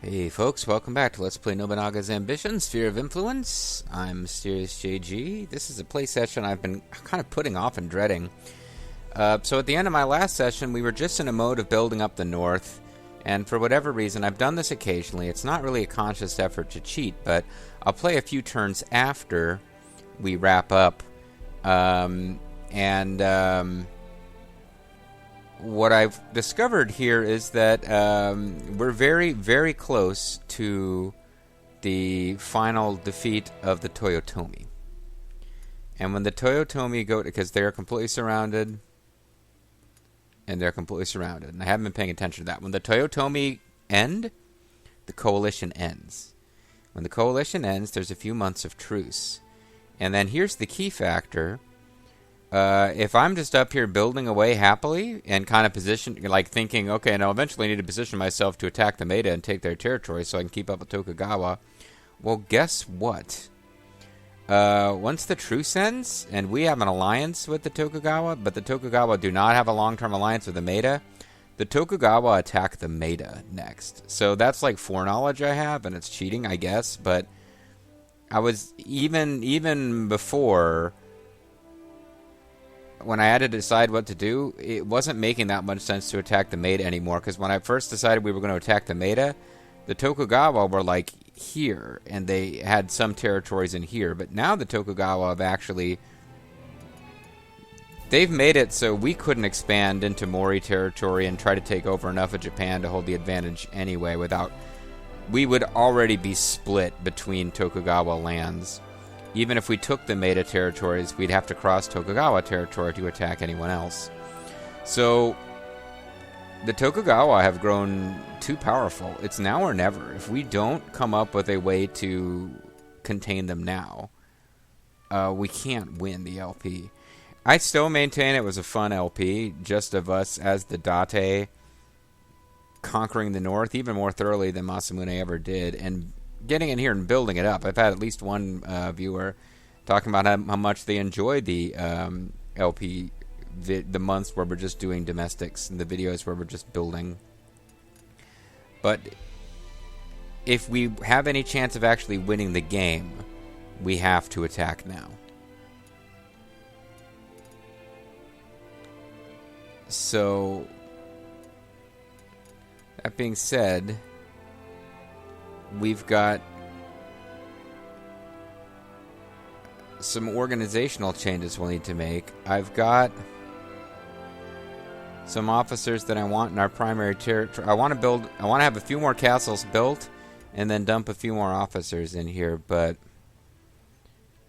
Hey folks, welcome back to Let's Play Nobunaga's Ambition, Sphere of Influence. I'm Mysterious JG. This is a play session I've been kind of putting off and dreading. So at the end of my last session, we were just in a mode of building up the north, and for whatever reason, I've done this occasionally. It's not really a conscious effort to cheat, but I'll play a few turns after we wrap up, what I've discovered here is that we're very, very close to the final defeat of the Toyotomi. And when the Toyotomi go, because they're completely surrounded, and I haven't been paying attention to that. When the Toyotomi end, the coalition ends. When the coalition ends, there's a few months of truce. And then here's the key factor. If I'm just up here building away happily and kind of like thinking, okay, now eventually I need to position myself to attack the Maeda and take their territory so I can keep up with Tokugawa, well, guess what? Once the truce ends, and we have an alliance with the Tokugawa, but the Tokugawa do not have a long-term alliance with the Maeda, the Tokugawa attack the Maeda next. So that's like foreknowledge I have, and it's cheating, I guess, but I was, even before, when I had to decide what to do, it wasn't making that much sense to attack the Maeda anymore, because when I first decided we were going to attack the Maeda, the Tokugawa were like here, and they had some territories in here, but now the Tokugawa have actually, they've made it so we couldn't expand into Mori territory and try to take over enough of Japan to hold the advantage anyway without, we would already be split between Tokugawa lands. Even if we took the Maeda territories, we'd have to cross Tokugawa territory to attack anyone else. So, the Tokugawa have grown too powerful. It's now or never. If we don't come up with a way to contain them now, we can't win the LP. I still maintain it was a fun LP, just of us as the Date conquering the north even more thoroughly than Masamune ever did, and getting in here and building it up. I've had at least one viewer talking about how much they enjoyed the LP, the months where we're just doing domestics and the videos where we're just building. But if we have any chance of actually winning the game, we have to attack now. So, that being said, we've got some organizational changes we'll need to make. I've got some officers that I want in our primary territory. I want to have a few more castles built and then dump a few more officers in here, but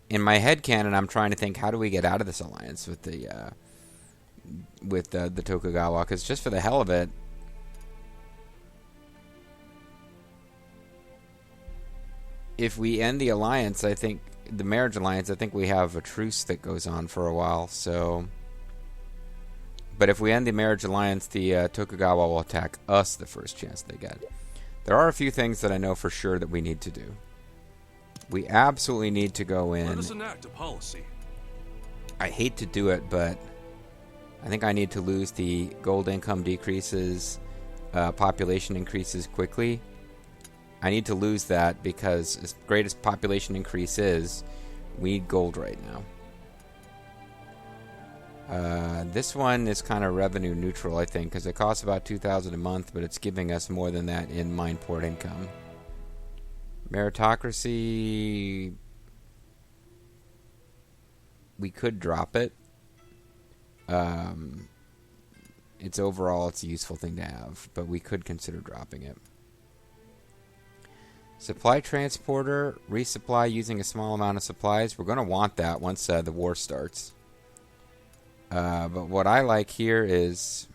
in my headcanon I'm trying to think, how do we get out of this alliance with the Tokugawa? Because just for the hell of it, if we end the alliance, I think, the marriage alliance, I think we have a truce that goes on for a while, so. But if we end the marriage alliance, the Tokugawa will attack us the first chance they get. There are a few things that I know for sure that we need to do. We absolutely need to go in. Let us enact a policy. I hate to do it, but I think I need to lose the gold income decreases, population increases quickly. I need to lose that because as great as population increase is, we need gold right now. This one is kind of revenue neutral, I think, because it costs about 2,000 a month, but it's giving us more than that in mine port income. Meritocracy, we could drop it. It's overall, it's a useful thing to have, but we could consider dropping it. Supply transporter, resupply using a small amount of supplies. We're going to want that once the war starts. But what I like here is,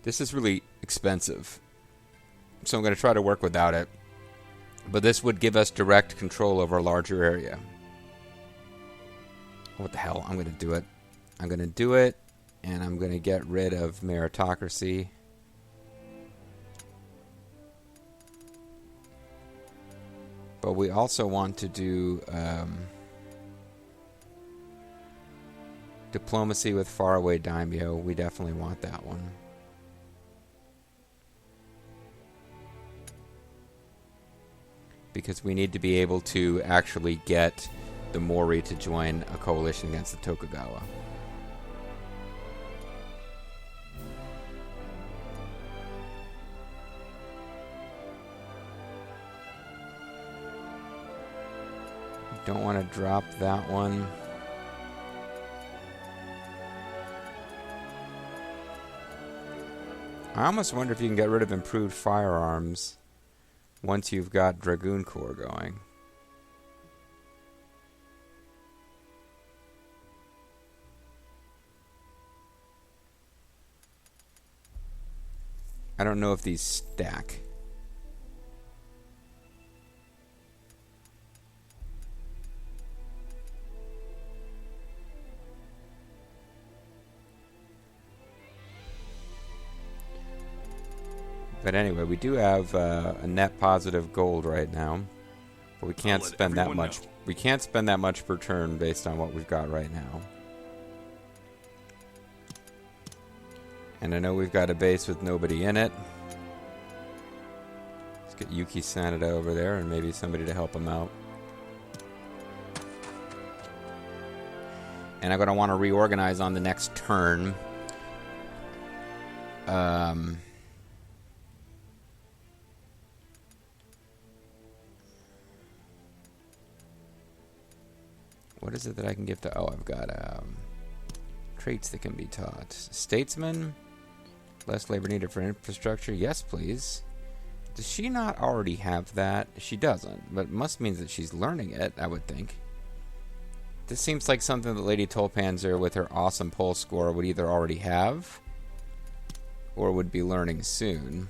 this is really expensive, so I'm going to try to work without it. But this would give us direct control over a larger area. What the hell? I'm going to do it. I'm going to do it, and I'm going to get rid of meritocracy. But we also want to do diplomacy with faraway daimyo. We definitely want that one. because we need to be able to actually get the Mori to join a coalition against the Tokugawa. Don't want to drop that one. I almost wonder if you can get rid of improved firearms once you've got Dragoon Corps going. I don't know if these stack. But anyway, we do have a net positive gold right now, but we can't spend that much. We can't spend that much per turn based on what we've got right now. And I know we've got a base with nobody in it. Let's get Yuki Sanada over there and maybe somebody to help him out. And I'm going to want to reorganize on the next turn. What is it that I can give to... Oh, I've got traits that can be taught. Statesman. Less labor needed for infrastructure. Yes, please. Does she not already have that? She doesn't, but it must mean that she's learning it, I would think. This seems like something that Lady Toll Panzer with her awesome poll score would either already have or would be learning soon.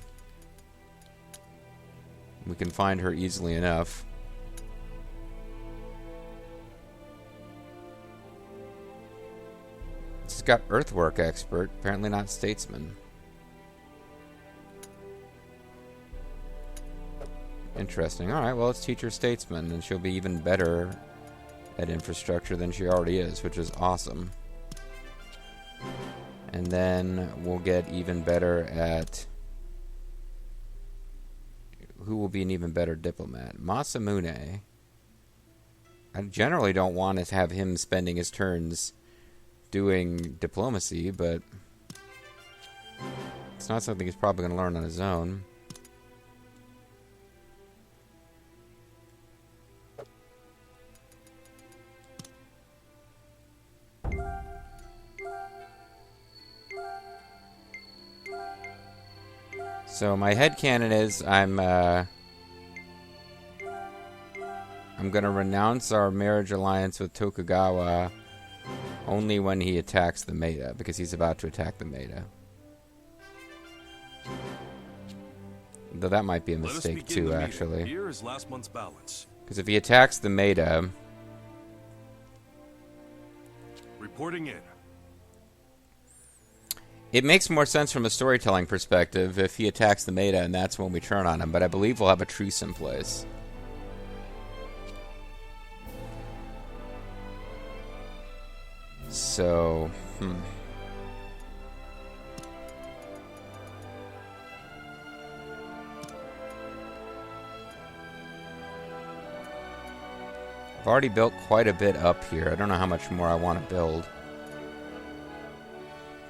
We can find her easily enough. She's got earthwork expert, apparently not statesman. Interesting. Alright, well, let's teach her statesman, and she'll be even better at infrastructure than she already is, which is awesome. And then we'll get even better at... Who will be an even better diplomat? Masamune. I generally don't want to have him spending his turns doing diplomacy, but it's not something he's probably going to learn on his own. So my headcanon is I'm going to renounce our marriage alliance with Tokugawa only when he attacks the Maida, because he's about to attack the Maida. Though that might be a mistake too, actually. Here is last month's balance. Because if he attacks the Maida... Reporting in. It makes more sense from a storytelling perspective if he attacks the Maida and that's when we turn on him, but I believe we'll have a truce in place. So, I've already built quite a bit up here. I don't know how much more I want to build.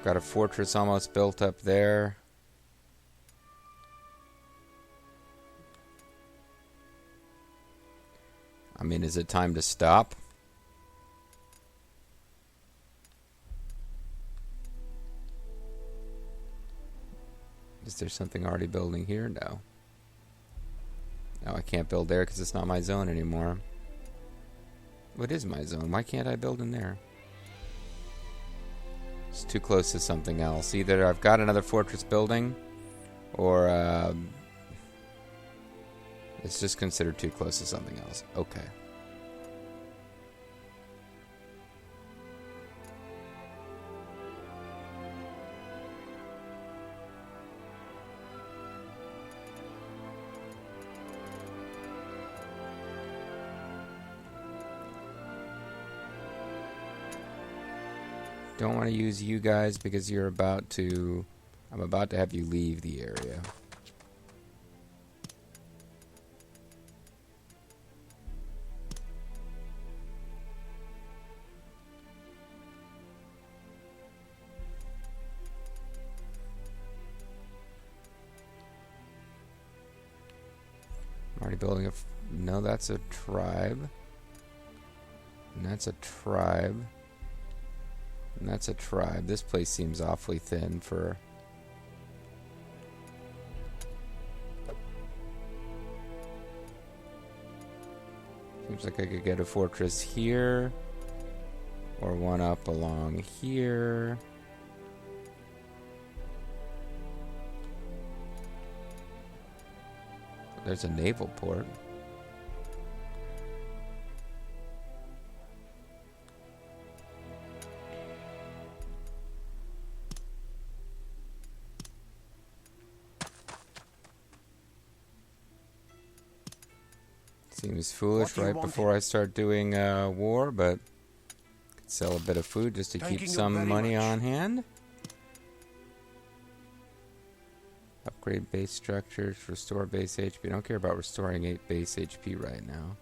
Got a fortress almost built up there. I mean, is it time to stop? Is there something already building here? No. No, I can't build there because it's not my zone anymore. What is my zone? Why can't I build in there? It's too close to something else. Either I've got another fortress building, or it's just considered too close to something else. Okay. Don't want to use you guys because you're about to... I'm about to have you leave the area. I'm already building a... No, that's a tribe. And that's a tribe. And that's a tribe. This place seems awfully thin for... Seems like I could get a fortress here. Or one up along here. There's a naval port. Seems foolish right before I start doing war, but could sell a bit of food just to keep some money on hand. Upgrade base structures, restore base HP. I don't care about restoring 8 base HP right now.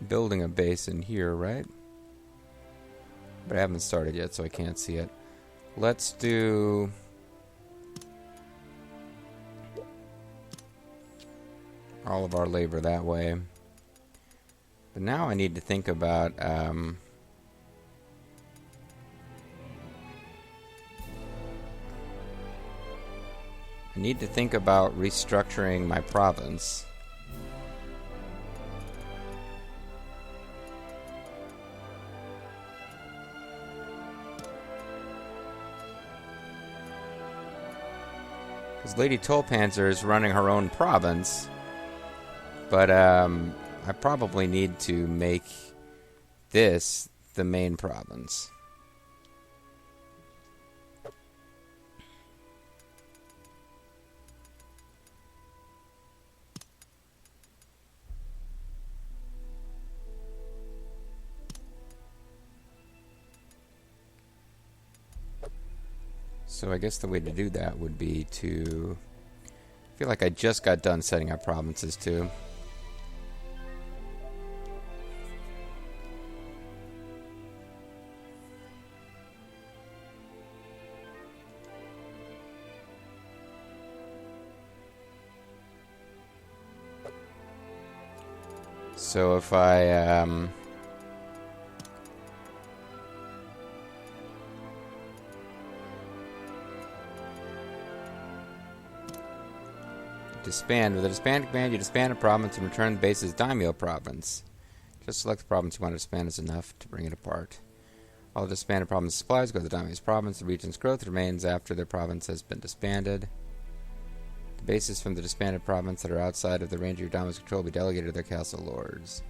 Building a base in here, right? But I haven't started yet, so I can't see it. Let's do... all of our labor that way. But now I need to think about... I need to think about restructuring my province. Because Lady Toll Panzer is running her own province. But I probably need to make this the main province. So I guess the way to do that would be to... I feel like I just got done setting up provinces too. So if I... disband. With a disband command, you disband a province and return the base's Daimyo province. Just select the province you want to disband is enough to bring it apart. All the disbanded province supplies go to the Daimyo's province. The region's growth remains after their province has been disbanded. The bases from the disbanded province that are outside of the range of your Daimyo's control will be delegated to their castle lords.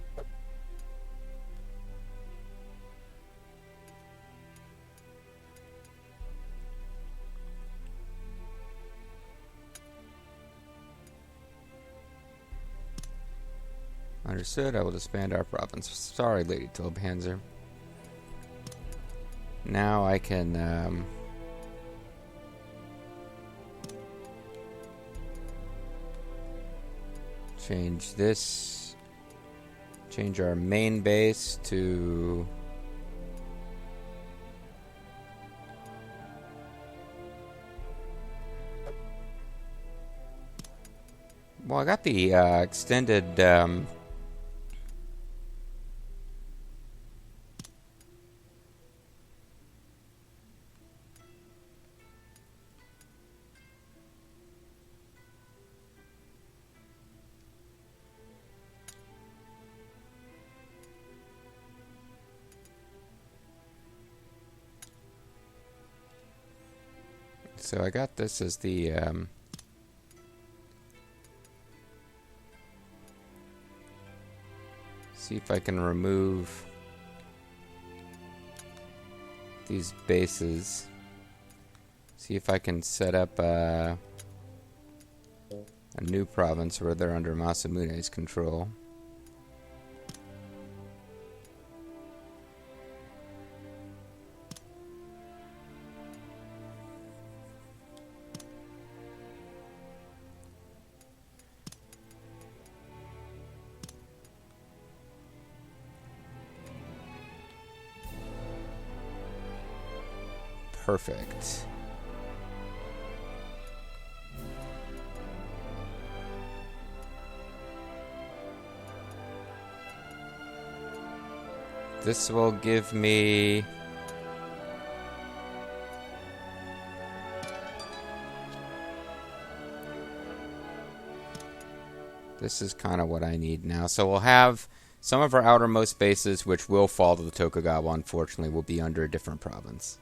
Understood. I will disband our province. Sorry, Lady Toll Panzer. Now I can change this. Change our main base to... Well, I got the extended... So I got this as the see if I can remove these bases. See if I can set up a new province where they're under Masamune's control. Perfect. This will give me... This is kind of what I need now. So we'll have some of our outermost bases, which will fall to the Tokugawa, unfortunately, will be under a different province.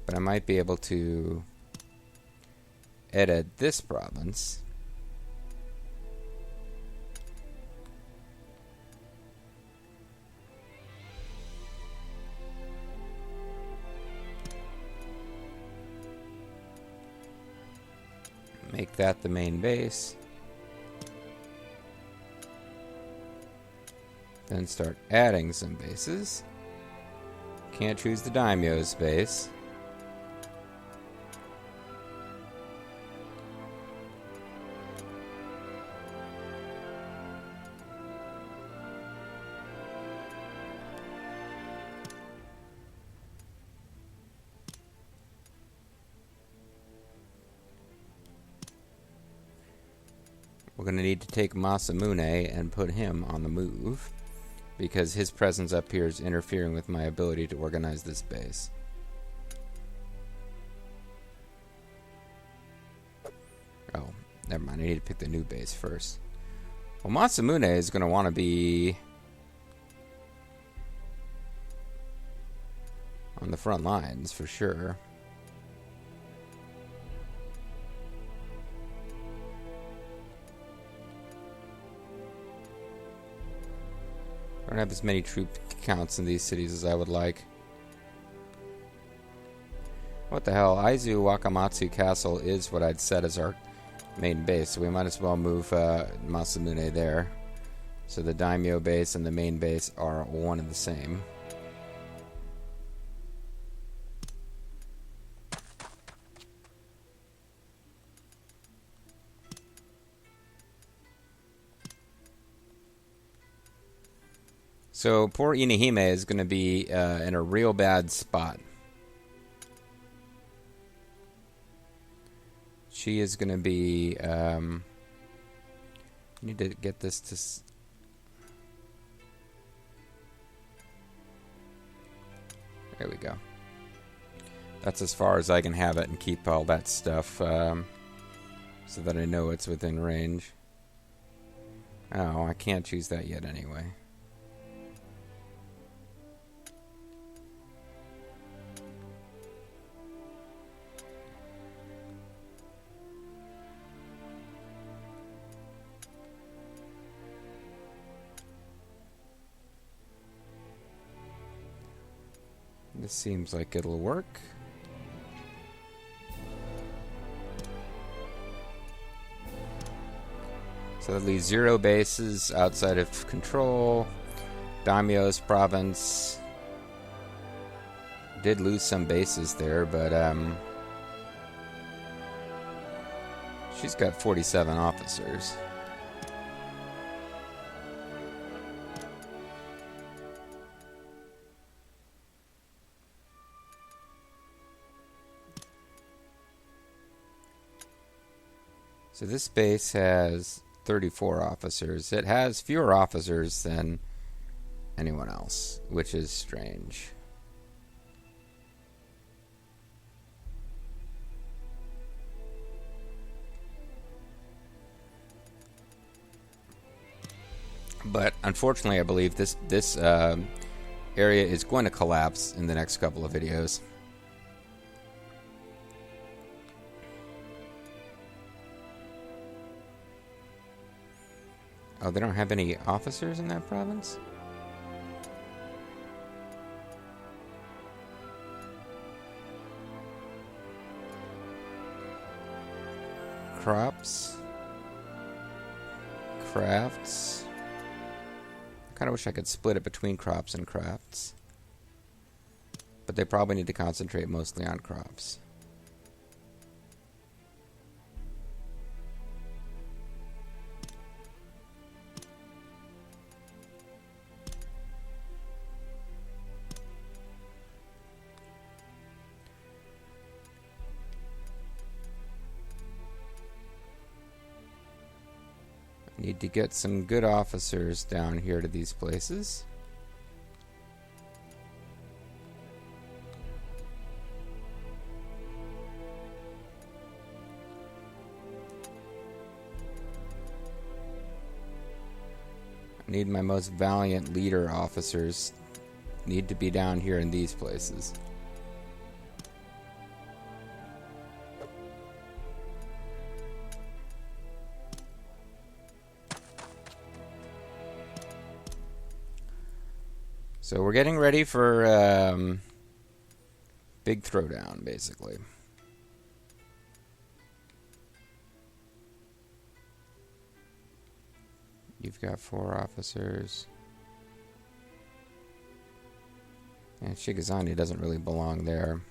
But I might be able to edit this province. Make that the main base. Then start adding some bases. Can't choose the Daimyo's base. We're going to need to take Masamune and put him on the move, because his presence up here is interfering with my ability to organize this base. Oh, never mind. I need to pick the new base first. Well, Masamune is going to want to be on the front lines for sure. I don't have as many troop counts in these cities as I would like. What the hell? Aizu Wakamatsu Castle is what I'd set as our main base, so we might as well move Masamune there. So the Daimyo base and the main base are one and the same. So poor Inahime is going to be in a real bad spot. She is going to be... need to get this to... There we go. That's as far as I can have it and keep all that stuff so that I know it's within range. Oh, I can't choose that yet anyway. This seems like it'll work. So that leaves 0 bases outside of control. Daimyo's province did lose some bases there, but she's got 47 officers. So this base has 34 officers. It has fewer officers than anyone else, which is strange. But unfortunately, I believe this area is going to collapse in the next couple of videos. Oh, they don't have any officers in that province? Crops. Crafts. I kind of wish I could split it between crops and crafts. But they probably need to concentrate mostly on crops. Need to get some good officers down here to these places. I need my most valiant leader officers. Need to be down here in these places. So we're getting ready for big throwdown, basically. You've got 4 officers. And Shigazani doesn't really belong there.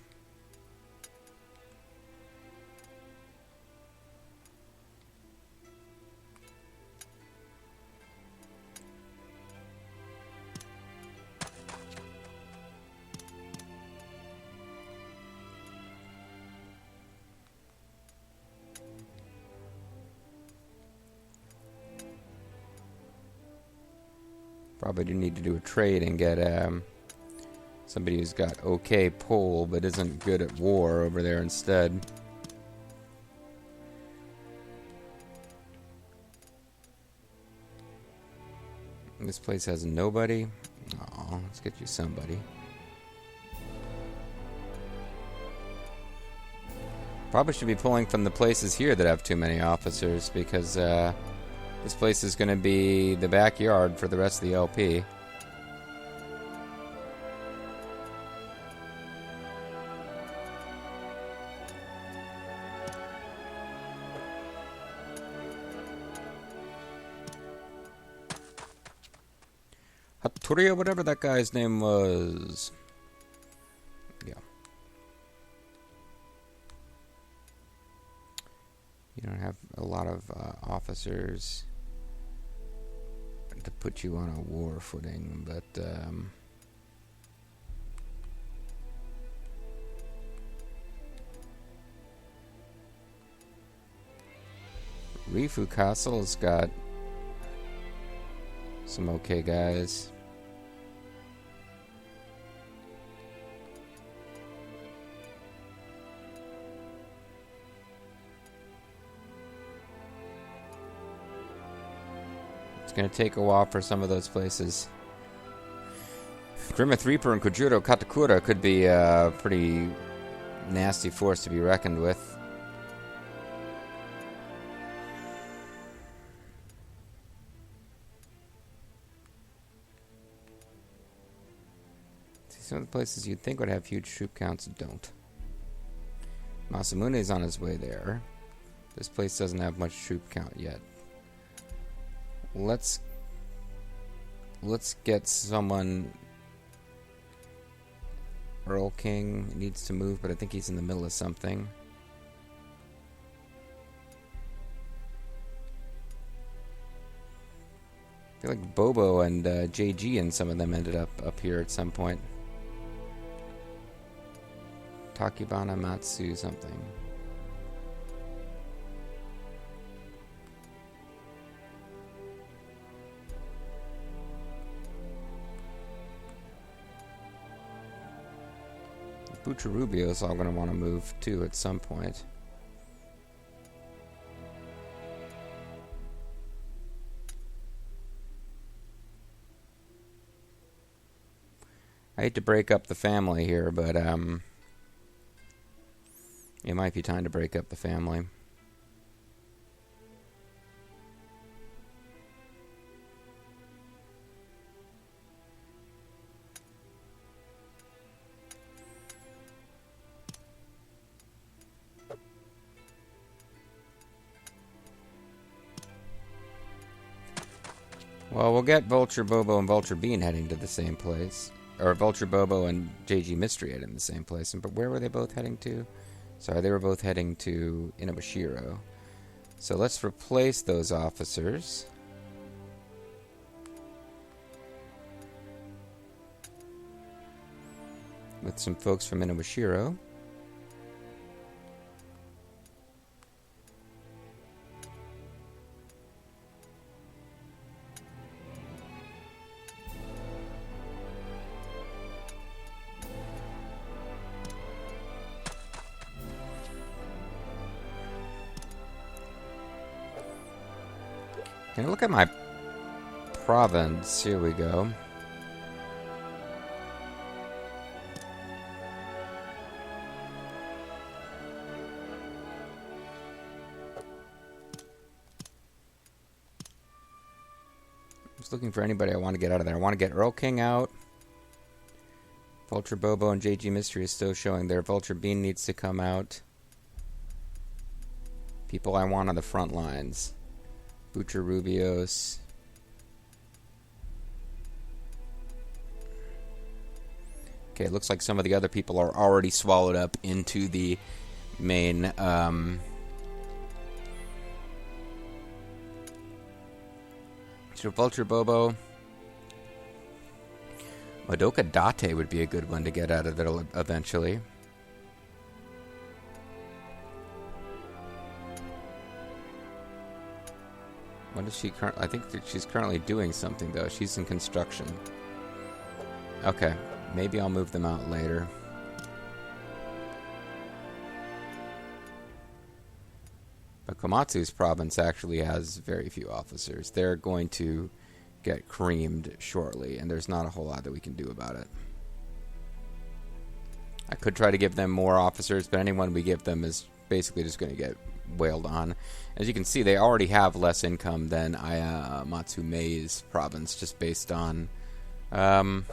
Probably do need to do a trade and get somebody who's got okay pull but isn't good at war over there instead. This place has nobody. Oh, let's get you somebody. Probably should be pulling from the places here that have too many officers, because this place is going to be the backyard for the rest of the LP. Hattori, or whatever that guy's name was. Yeah. You don't have a lot of officers to put you on a war footing, but Rifu Castle's got some okay guys. It's going to take a while for some of those places. Grimmith Reaper and Kojuro Katakura could be a pretty nasty force to be reckoned with. See, some of the places you'd think would have huge troop counts don't. Masamune is on his way there. This place doesn't have much troop count yet. Let's get someone. Earl King needs to move, but I think he's in the middle of something. I feel like Bobo and JG and some of them ended up here at some point. Takibana Matsu something. Bucharubio is all going to want to move too at some point. I hate to break up the family here, but it might be time to break up the family. Well, we'll get Vulture Bobo and Vulture Bean heading to the same place. Or Vulture Bobo and JG Mystery heading to the same place. But where were they both heading to? Sorry, they were both heading to Inobashiro. So let's replace those officers. With some folks from Inobashiro. Can I look at my province? Here we go. Just looking for anybody I want to get out of there. I want to get Earl King out. Vulture Bobo and JG Mystery is still showing there. Vulture Bean needs to come out. People I want on the front lines. Butcher Rubios. Okay, it looks like some of the other people are already swallowed up into the main so Vulture Bobo. Madoka Date would be a good one to get out of there eventually. What is she currently? I think that she's currently doing something, though. She's in construction. Okay. Maybe I'll move them out later. But Komatsu's province actually has very few officers. They're going to get creamed shortly, and there's not a whole lot that we can do about it. I could try to give them more officers, but anyone we give them is basically just going to get wailed on. As you can see, they already have less income than Matsume's province, just based on... And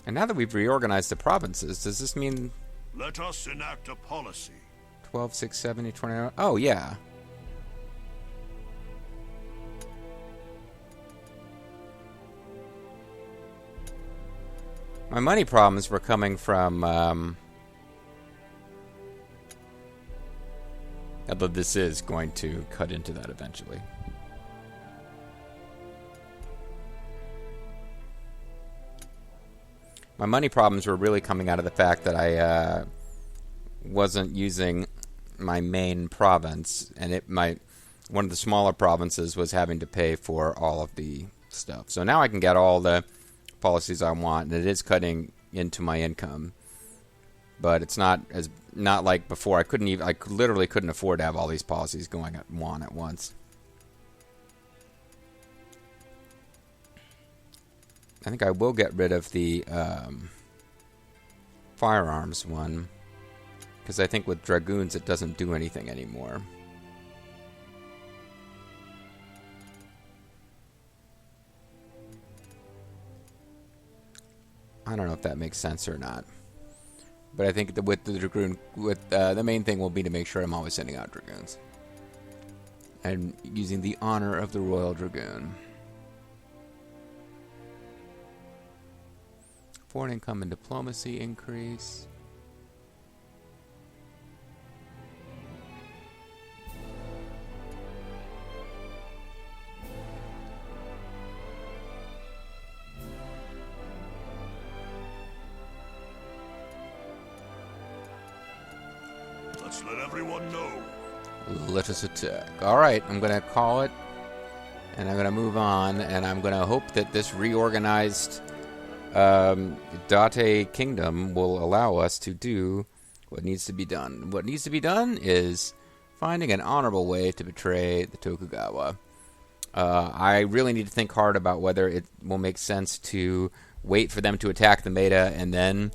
now that we've reorganized the provinces, does this mean... Let us enact a policy. 12, 6, 70, 29... Oh, yeah. My money problems were coming from... although this is going to cut into that eventually. My money problems were really coming out of the fact that I wasn't using my main province, and one of the smaller provinces was having to pay for all of the stuff. So now I can get all the policies I want, and it is cutting into my income. But it's not like before. I literally couldn't afford to have all these policies going on at once. I think I will get rid of the firearms one, because I think with dragoons it doesn't do anything anymore. I don't know if that makes sense or not, but I think that with the dragoon, the main thing will be to make sure I'm always sending out dragoons and using the honor of the Royal Dragoon. Foreign income and diplomacy increase. Let's let everyone know. Let us attack. Alright, I'm going to call it, and I'm going to move on, and I'm going to hope that this reorganized Date Kingdom will allow us to do what needs to be done. What needs to be done is finding an honorable way to betray the Tokugawa. I really need to think hard about whether it will make sense to wait for them to attack the Maeda and then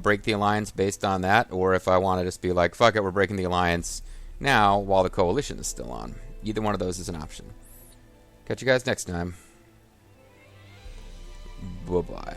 break the alliance based on that, or if I want to just be like, fuck it, we're breaking the alliance now while the coalition is still on. Either one of those is an option. Catch you guys next time. Bye-bye.